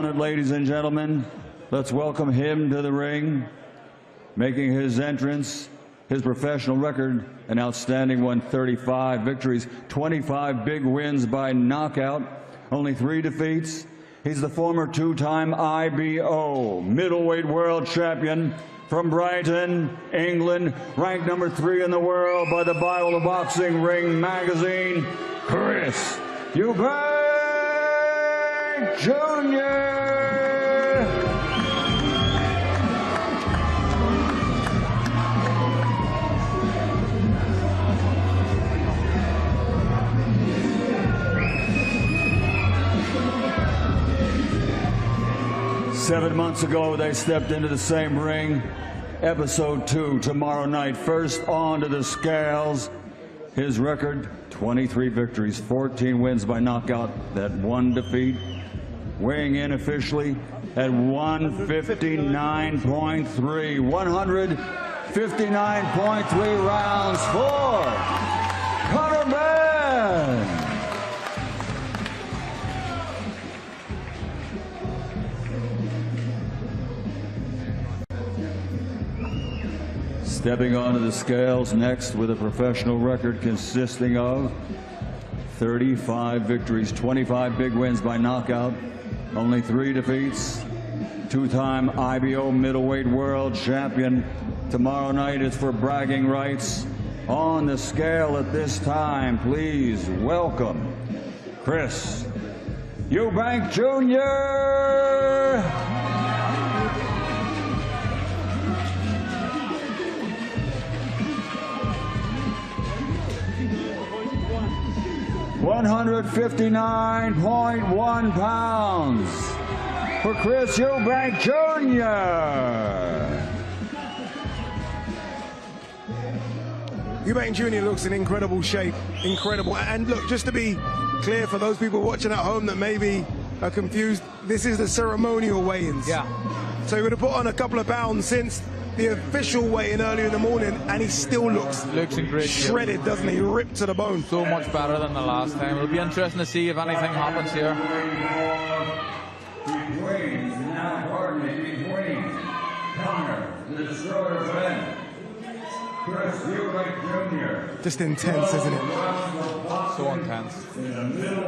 Ladies and gentlemen, let's welcome him to the ring, making his entrance, his professional record, an outstanding 135 victories, 25 big wins by knockout, only 3 defeats. He's the former 2-time IBO middleweight world champion from Brighton, England, ranked number 3 in the world by the Bible of Boxing Ring magazine, Chris Eubank Jr. 7 months ago, they stepped into the same ring. Episode 2 tomorrow night. First on to the scales. His record, 23 victories, 14 wins by knockout, that 1 defeat. Weighing in officially at 159.3. 159.3 rounds for Conor Benn. Stepping onto the scales next with a professional record consisting of 35 victories, 25 big wins by knockout, only 3 defeats, 2-time IBO middleweight world champion. Tomorrow night is for bragging rights. On the scale at this time, please welcome Chris Eubank Jr. 159.1 pounds for Chris Eubank Jr. Eubank Jr. looks in incredible shape, incredible. And look, just to be clear for those people watching at home that maybe are confused, this is the ceremonial weigh-ins. Yeah. So he would have put on a couple of pounds since the official weigh-in earlier in the morning, and he still looks in great shredded, shape. doesn't he? Ripped to the bone. So much better than the last time. It'll be interesting to see if anything happens here. Between Conor, the Destroyer Benn, Chris Eubank Jr. Just intense, isn't it? So intense.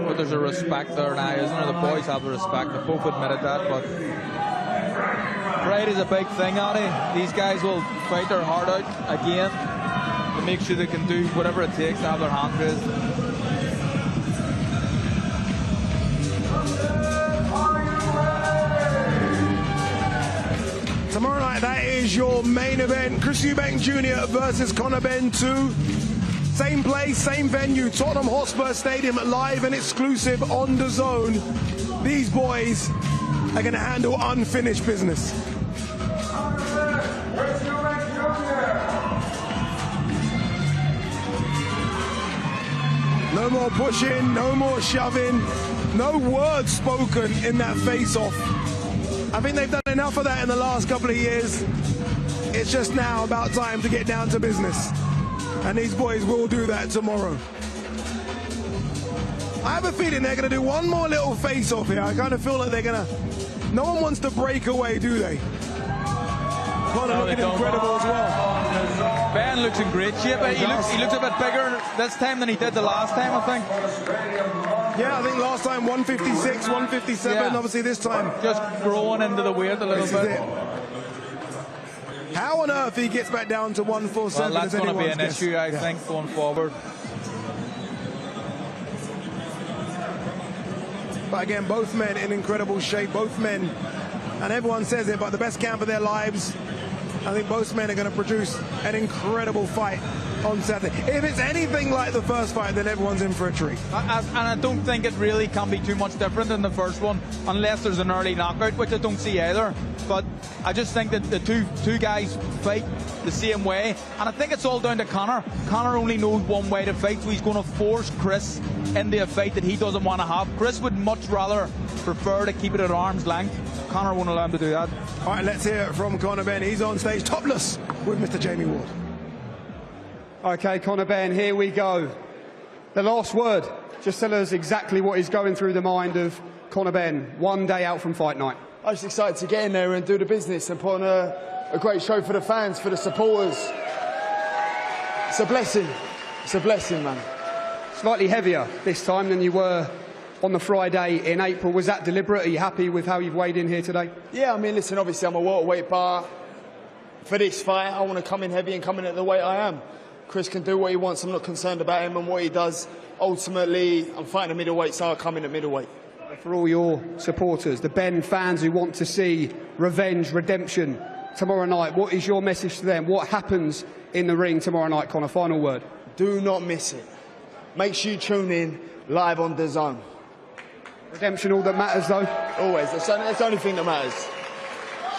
But there's a respect there now, isn't there? The boys have the respect. They both admitted that, but pride is a big thing, Addy. These guys will fight their heart out again to make sure they can do whatever it takes to have their hand raised. Tomorrow night, that is your main event. Chris Eubank Jr. versus Conor Benn 2. Same place, same venue, Tottenham Hotspur Stadium, live and exclusive on DAZN. These boys are going to handle unfinished business. No more pushing, no more shoving, no words spoken in that face-off. I think they've done enough of that in the last couple of years. It's just now about time to get down to business. And these boys will do that tomorrow. I have a feeling they're going to do one more little face-off here. I kind of feel like they're going to... No one wants to break away, do they? Conor looking incredible as well. Ben looks in great shape. He looks a bit bigger this time than he did the last time, I think. Yeah, I think last time 156, 157. Yeah. Obviously this time just growing into the weight a little bit. How on earth he gets back down to 147? Well, that's going to be an issue, I think, going forward. But again, both men in incredible shape. Both men, and everyone says it, but the best camp of their lives. I think both men are going to produce an incredible fight on Saturday. If it's anything like the first fight, then everyone's in for a treat. And I don't think it really can be too much different than the first one, unless there's an early knockout, which I don't see either. But I just think that the two guys fight the same way, and I think it's all down to Conor. Conor only knows one way to fight, so he's going to force Chris into a fight that he doesn't want to have. Chris would much rather prefer to keep it at arm's length. Conor won't allow him to do that. All right, let's hear it from Conor Benn. He's on stage topless with Mr. Jamie Ward. Okay, Conor Benn, here we go. The last word. Just tell us exactly what is going through the mind of Conor Benn, 1 day out from fight night. I'm just excited to get in there and do the business and put on a great show for the fans, for the supporters. It's a blessing. It's a blessing, man. Slightly heavier this time than you were on the Friday in April. Was that deliberate? Are you happy with how you've weighed in here today? Yeah, I mean, listen, obviously I'm a welterweight, but for this fight, I want to come in heavy and come in at the weight I am. Chris can do what he wants. I'm not concerned about him and what he does. Ultimately, I'm fighting a middleweight, so I'll come in at middleweight. For all your supporters, the Benn fans who want to see revenge, redemption tomorrow night, what is your message to them? What happens in the ring tomorrow night, Conor? Final word. Do not miss it. Make sure you tune in live on DAZN. Redemption all that matters, though? Always. That's the only thing that matters.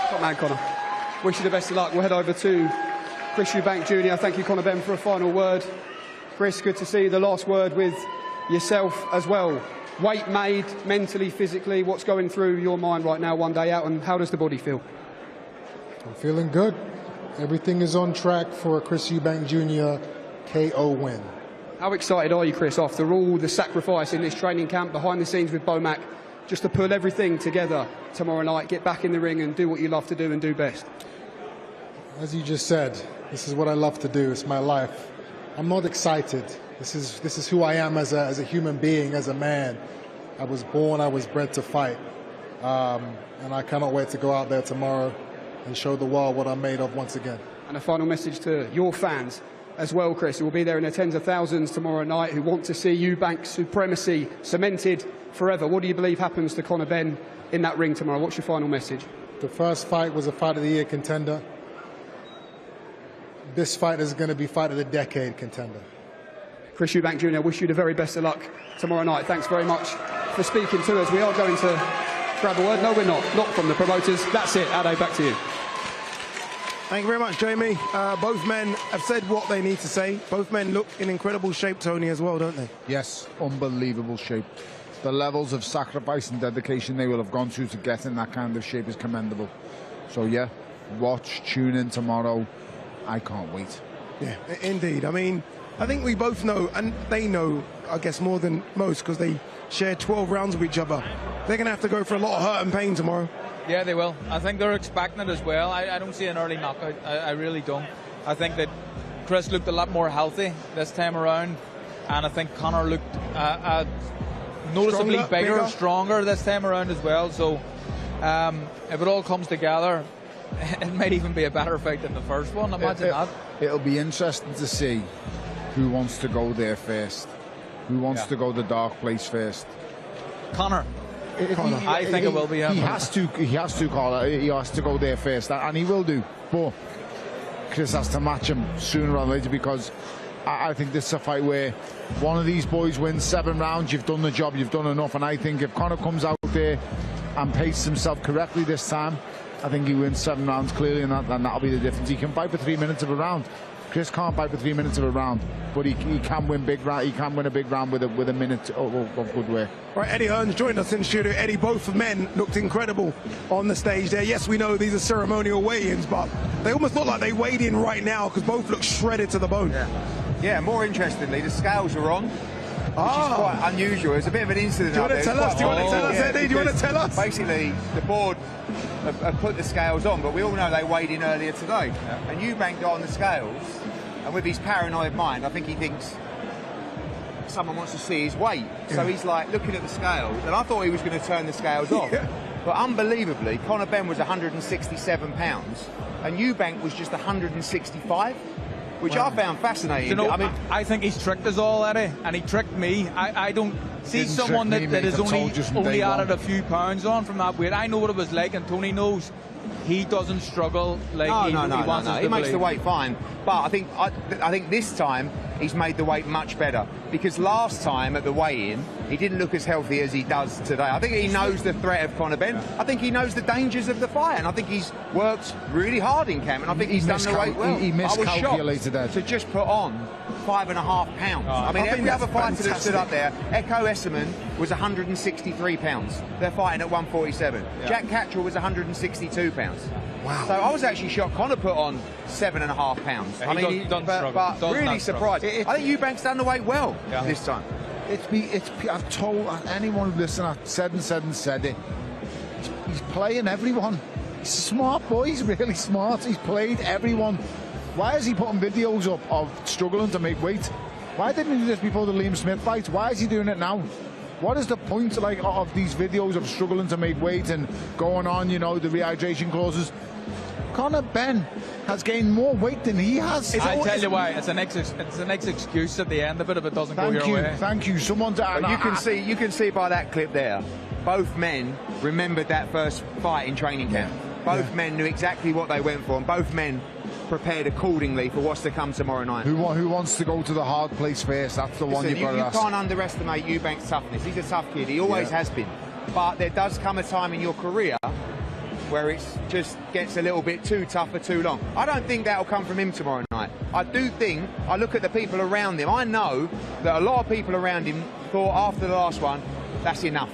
Top man, Conor. Wish you the best of luck. We'll head over to Chris Eubank Jr. Thank you, Conor Benn, for a final word. Chris, good to see you. The last word with yourself as well. Weight made, mentally, physically, what's going through your mind right now, 1 day out, and how does the body feel? I'm feeling good. Everything is on track for a Chris Eubank Jr. KO win. How excited are you, Chris, after all the sacrifice in this training camp, behind the scenes with Bomac, just to pull everything together tomorrow night, get back in the ring and do what you love to do and do best? As you just said, this is what I love to do. It's my life. I'm not excited. This is who I am as a human being, as a man. I was born, I was bred to fight. And I cannot wait to go out there tomorrow and show the world what I'm made of once again. And a final message to your fans as well, Chris, who will be there in their tens of thousands tomorrow night, who want to see Eubank's supremacy cemented forever. What do you believe happens to Conor Benn in that ring tomorrow? What's your final message? The first fight was a Fight of the Year contender. This fight is going to be Fight of the Decade contender. Chris Eubank Jr., wish you the very best of luck tomorrow night. Thanks very much for speaking to us. We are going to grab a word. No, we're not. Not from the promoters. That's it. Ade, back to you. Thank you very much, Jamie. Both men have said what they need to say. Both men look in incredible shape, Tony, as well, don't they? Yes, unbelievable shape. The levels of sacrifice and dedication they will have gone through to get in that kind of shape is commendable. So, yeah, watch, tune in tomorrow. I can't wait. Yeah, indeed. I mean, I think we both know, and they know, I guess, more than most, because they share 12 rounds with each other. They're going to have to go for a lot of hurt and pain tomorrow. Yeah, they will. I think they're expecting it as well. I don't see an early knockout. I really don't. I think that Chris looked a lot more healthy this time around, and I think Conor looked noticeably bigger, stronger this time around as well. So if it all comes together, it might even be a better fight than the first one. Imagine that. It'll be interesting to see who wants to go there first, who wants to go the dark place first. Conor. I think it will be him. He has to, Carla. He has to go there first, and he will do. But Chris has to match him sooner or later, because I think this is a fight where one of these boys wins 7 rounds. You've done the job. You've done enough. And I think if Conor comes out there and paces himself correctly this time, I think he wins 7 rounds clearly, and that'll be the difference. He can fight for 3 minutes of a round. Chris can't fight for 3 minutes of a round, but he can win big round. He can win a big round with a minute of good work. Right, Eddie Hearn's joined us in the studio. Eddie, both men looked incredible on the stage there. Yes, we know these are ceremonial weigh-ins, but they almost look like they weighed in right now, because both look shredded to the bone. Yeah, more interestingly, the scales are on, which is quite unusual. There's a bit of an incident. Do you want to tell us? Eddie? Do you want to tell us? Basically, the board have put the scales on, but we all know they weighed in earlier today. And Eubank got on the scales, and with his paranoid mind, I think he thinks someone wants to see his weight. So he's like looking at the scales, and I thought he was going to turn the scales off. But unbelievably, Conor Benn was 167 pounds, and Eubank was just 165. Which I found fascinating. You know, I mean, I think he's tricked us all, Eddie, and he tricked me. I don't see someone that has only added a few pounds on from that weight. I know what it was like, and Tony knows he doesn't struggle like he wants us to he makes believe. the weight fine, but I think this time he's made the weight much better, because last time at the weigh-in he didn't look as healthy as he does today. I think he knows the threat of Conor Benn. I think he knows the dangers of the fight, and I think he's worked really hard in camp, and I think he's done the weight well. He miscalculated that. To just put on 5.5 pounds. I mean, every other fighter that stood up there, Echo Esserman was 163 pounds. They're fighting at 147. Jack Cattrall was 162 pounds. Wow. So I was actually shocked Conor put on 7.5 pounds. I mean, but really surprised. I think Eubank's done the weight well this time. I've told anyone who listened, I've said it. He's playing everyone. He's a smart boy. He's really smart. He's played everyone. Why is he putting videos up of struggling to make weight? Why didn't he do this before the Liam Smith fight? Why is he doing it now? What is the point of these videos of struggling to make weight and going on, the rehydration clauses? Conor Benn has gained more weight than he has. I tell you why, it's an excuse at the end of it if it doesn't go your way. Thank you. Someone to you can see by that clip there, both men remembered that first fight in training camp. Both men knew exactly what they went for, and both men prepared accordingly for what's to come tomorrow night. Who wants to go to the hard place first? That's the one you've got to ask. You can't underestimate Eubank's toughness. He's a tough kid. He always has been. But there does come a time in your career where it just gets a little bit too tough for too long. I don't think that'll come from him tomorrow night. I do think, I look at the people around him, I know that a lot of people around him thought after the last one, that's enough.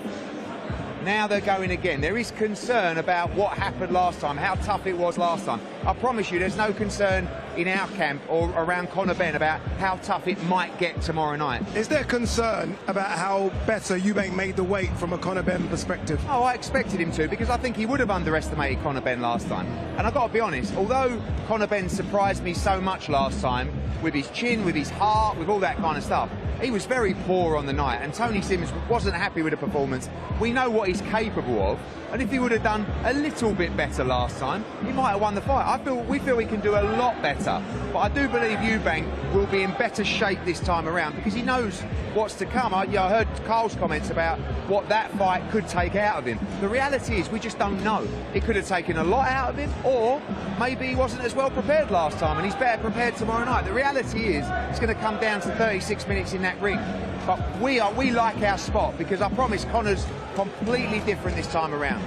Now they're going again. There is concern about what happened last time, how tough it was last time. I promise you there's no concern in our camp or around Conor Benn about how tough it might get tomorrow night. Is there concern about how better Eubank made the weight from a Conor Benn perspective? Oh, I expected him to, because I think he would have underestimated Conor Benn last time. And I've got to be honest, although Conor Benn surprised me so much last time, with his chin, with his heart, with all that kind of stuff, he was very poor on the night, and Tony Sims wasn't happy with the performance. We know what he's capable of, and if he would have done a little bit better last time, he might have won the fight. We feel he can do a lot better, but I do believe Eubank will be in better shape this time around because he knows what's to come. I heard Carl's comments about what that fight could take out of him. The reality is we just don't know. It could have taken a lot out of him, or maybe he wasn't as well prepared last time and he's better prepared tomorrow night. The reality is it's going to come down to 36 minutes in that ring. But we like our spot, because I promise Conor's completely different this time around.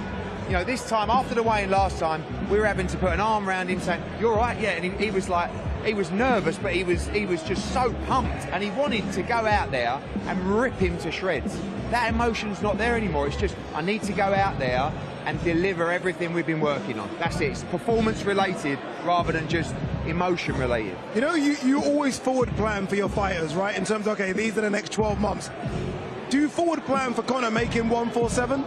This time, after the weigh-in last time, we were having to put an arm around him saying, "You're right, yeah," and he was like, he was nervous, but he was just so pumped, and he wanted to go out there and rip him to shreds. That emotion's not there anymore. It's just, I need to go out there and deliver everything we've been working on. That's it. It's performance related rather than just emotion related. You always forward plan for your fighters, right? In terms of, okay, these are the next 12 months. Do you forward plan for Conor making 147?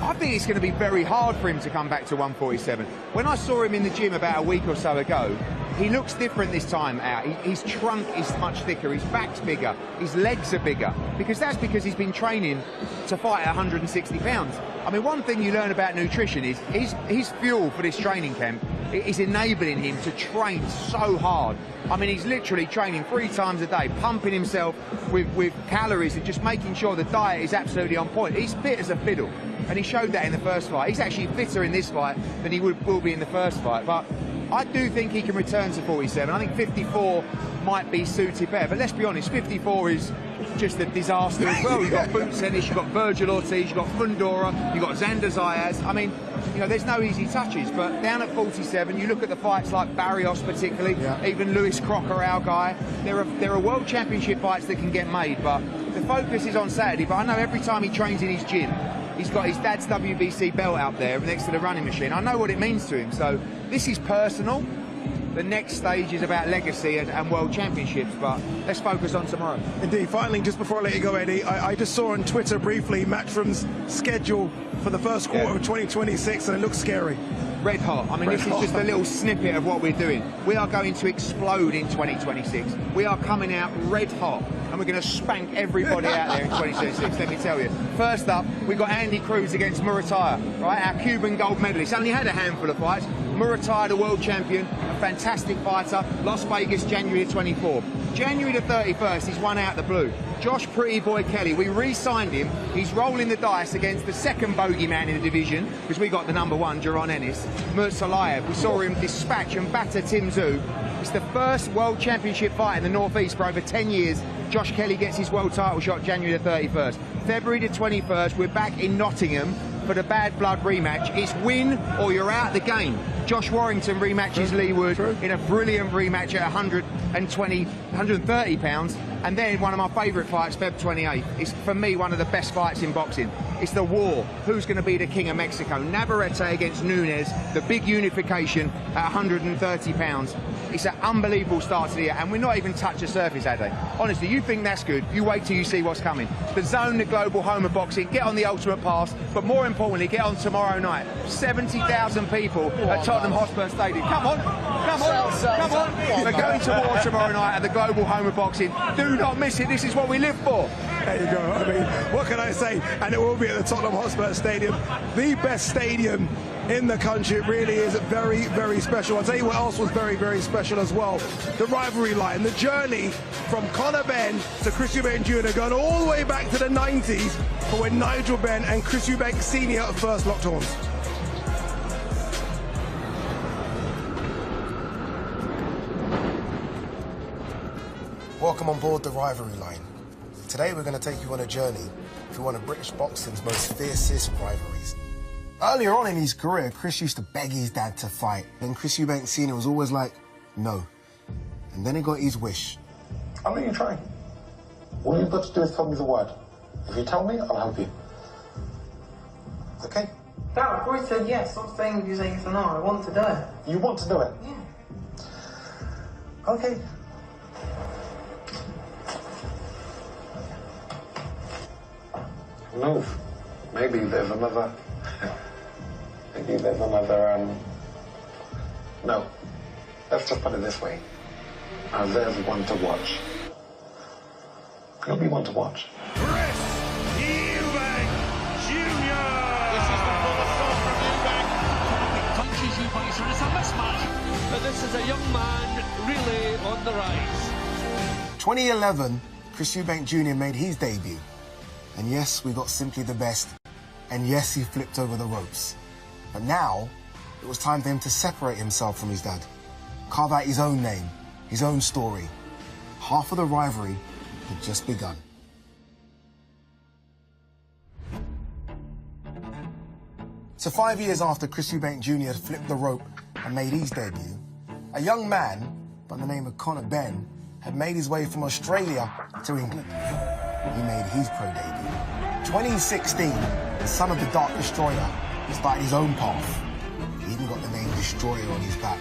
I think it's going to be very hard for him to come back to 147. When I saw him in the gym about a week or so ago, he looks different this time out. His trunk is much thicker, his back's bigger, his legs are bigger, that's because he's been training to fight at 160 pounds. I mean, one thing you learn about nutrition is his fuel for this training camp is enabling him to train so hard. I mean, he's literally training 3 times a day, pumping himself with calories and just making sure the diet is absolutely on point. He's fit as a fiddle, and he showed that in the first fight. He's actually fitter in this fight than he will be in the first fight. But I do think he can return to 47. I think 54 might be suited better. But let's be honest, 54 is just a disaster as well. You've got Boots Ennis, you've got Virgil Ortiz, you've got Fundora, you've got Xander Zayas. I mean, there's no easy touches. But down at 47, you look at the fights like Barrios particularly, even Lewis Crocker, our guy. There are World Championship fights that can get made, but the focus is on Saturday. But I know every time he trains in his gym, he's got his dad's WBC belt out there next to the running machine. I know what it means to him. So this is personal. The next stage is about legacy and World Championships, but let's focus on tomorrow. Indeed. Finally, just before I let you go, Eddie, I just saw on Twitter briefly Matchroom's schedule for the first quarter of 2026, and it looks scary. Red hot. I mean, this is just a little snippet of what we're doing. We are going to explode in 2026. We are coming out red hot, and we're going to spank everybody out there in 2026, let me tell you. First up, we've got Andy Cruz against Murataya, right? Our Cuban gold medalist. Only had a handful of fights. Murataya, the world champion, a fantastic fighter. Las Vegas, January the 24th. January the 31st, he's won out the blue. Josh Pretty Boy Kelly, we re-signed him. He's rolling the dice against the second bogeyman in the division, because we got the #1, Jaron Ennis, Murtsalayev. We saw him dispatch and batter Tim Tszyu. It's the first World Championship fight in the Northeast for over 10 years. Josh Kelly gets his world title shot January the 31st. February the 21st, we're back in Nottingham for the Bad Blood rematch. It's win or you're out the game. Josh Warrington rematches Lee Wood in a brilliant rematch at 130 pounds. And then one of my favourite fights, Feb 28th. It's, for me, one of the best fights in boxing. It's the war. Who's going to be the king of Mexico? Navarrete against Nunes, the big unification at 130 pounds. It's an unbelievable start to the year, and we're not even touched the surface, Ade. Honestly, you think that's good? You wait till you see what's coming. The DAZN, the global home of boxing, get on the Ultimate Pass, but more importantly, get on tomorrow night. 70,000 people at Tottenham Hotspur Stadium. Come on, come on, come on. We're going to war tomorrow night at the global home of boxing. Do not miss it. This is what we live for. There you go. I mean, what can I say? And it will be at the Tottenham Hotspur Stadium, the best stadium in the country. It really is very, very special. I'll tell you what else was very, very special as well. The rivalry line, the journey from Conor Benn to Chris Eubank Jr. going all the way back to the 90s for when Nigel Benn and Chris Eubank Sr. first locked horns. Welcome on board the rivalry line. Today we're going to take you on a journey through one of British boxing's most fiercest rivalries. Earlier on in his career, Chris used to beg his dad to fight. Then Chris Eubank Sr. was always like, no. And then he got his wish. I'm letting you try. All you've got to do is tell me the word. If you tell me, I'll help you. Okay? Dad, I've already said yes. Stop saying you saying yes or no. I want to do it. You want to do it? Yeah. Okay. Move. Maybe there's another... Maybe there's another, No. Let's just put it this way. There's one to watch. He'll be one to watch. Chris Eubank Jr. This is the full assault from Eubank. He punches Eubank, so it's a mismatch. But this is a young man really on the rise. 2011, Chris Eubank Jr. made his debut. And yes, we got simply the best. And yes, he flipped over the ropes. But now, it was time for him to separate himself from his dad. Carve out his own name, his own story. Half of the rivalry had just begun. So 5 years after Chris Eubank Jr. had flipped the rope and made his debut, a young man by the name of Conor Benn had made his way from Australia to England. He made his pro debut. 2016, the son of the Dark Destroyer, he started his own path. He even got the name Destroyer on his back.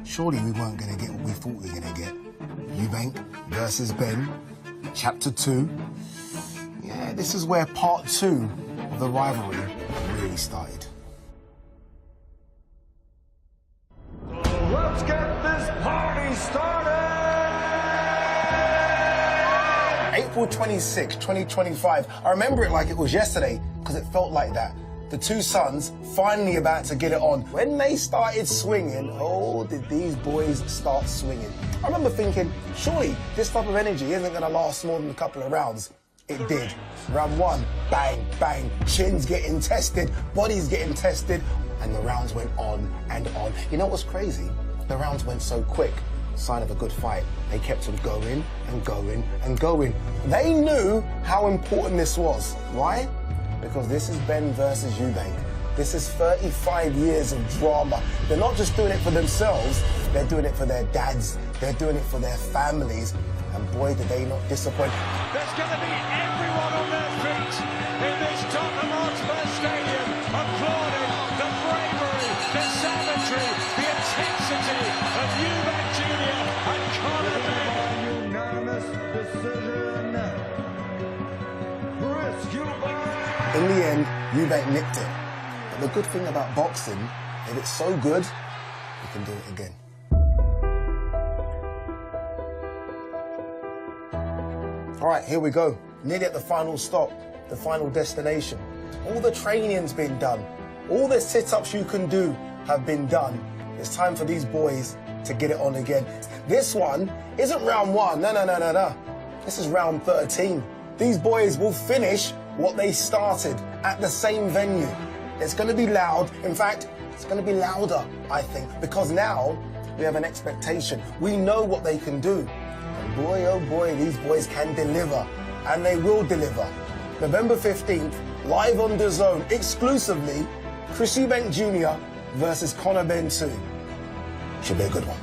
Surely we weren't going to get what we thought we were going to get. Eubank versus Benn, Chapter 2. Yeah, this is where Part 2 of the rivalry really started. Let's get this party started! April 26, 2025. I remember it like it was yesterday because it felt like that. The two sons finally about to get it on. When they started swinging, oh, did these boys start swinging. I remember thinking, surely this type of energy isn't going to last more than a couple of rounds. It did. Round one, bang, bang, chins getting tested, bodies getting tested, and the rounds went on and on. You know what's crazy? The rounds went so quick. Sign of a good fight. They kept on going and going and going. They knew how important this was. Why? Because this is Benn versus Eubank. This is 35 years of drama. They're not just doing it for themselves, they're doing it for their dads, they're doing it for their families, and boy, did they not disappoint. There's going to be everyone on their feet in this Tottenham Hotspur Stadium, applauding the bravery, the savagery, the intensity of Eubank Jr. and Conor Benn. Unanimous decision. Chris Eubank. In the end, Eubank nicked it. But the good thing about boxing, if it's so good, you can do it again. All right, here we go. Nearly at the final stop, the final destination. All the training's been done. All the sit-ups you can do have been done. It's time for these boys to get it on again. This one isn't round one, no. This is round 13. These boys will finish what they started at the same venue. It's going to be loud. In fact, it's going to be louder, I think, because now we have an expectation. We know what they can do. And boy, oh boy, these boys can deliver. And they will deliver. November 15th live on DAZN, exclusively, Chris Eubank Jr. versus Conor Benn 2. Should be a good one.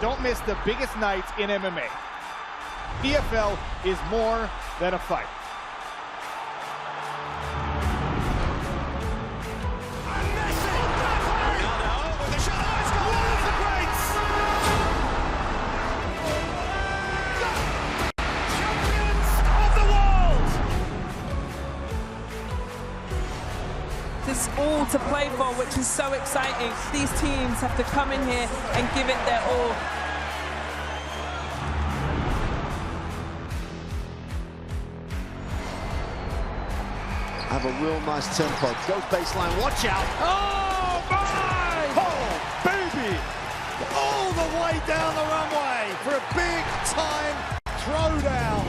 Don't miss the biggest nights in MMA. PFL is more than a fight. There's all to play for, which is so exciting. These teams have to come in here and give it their all. Have a real nice tempo. Goes baseline, watch out. Oh, my! Oh, baby! All the way down the runway for a big-time throwdown.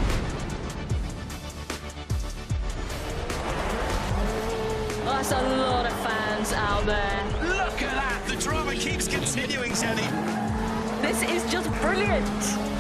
That's a lot of fans out there. Look at that! The drama keeps continuing, Jenny. This is just brilliant.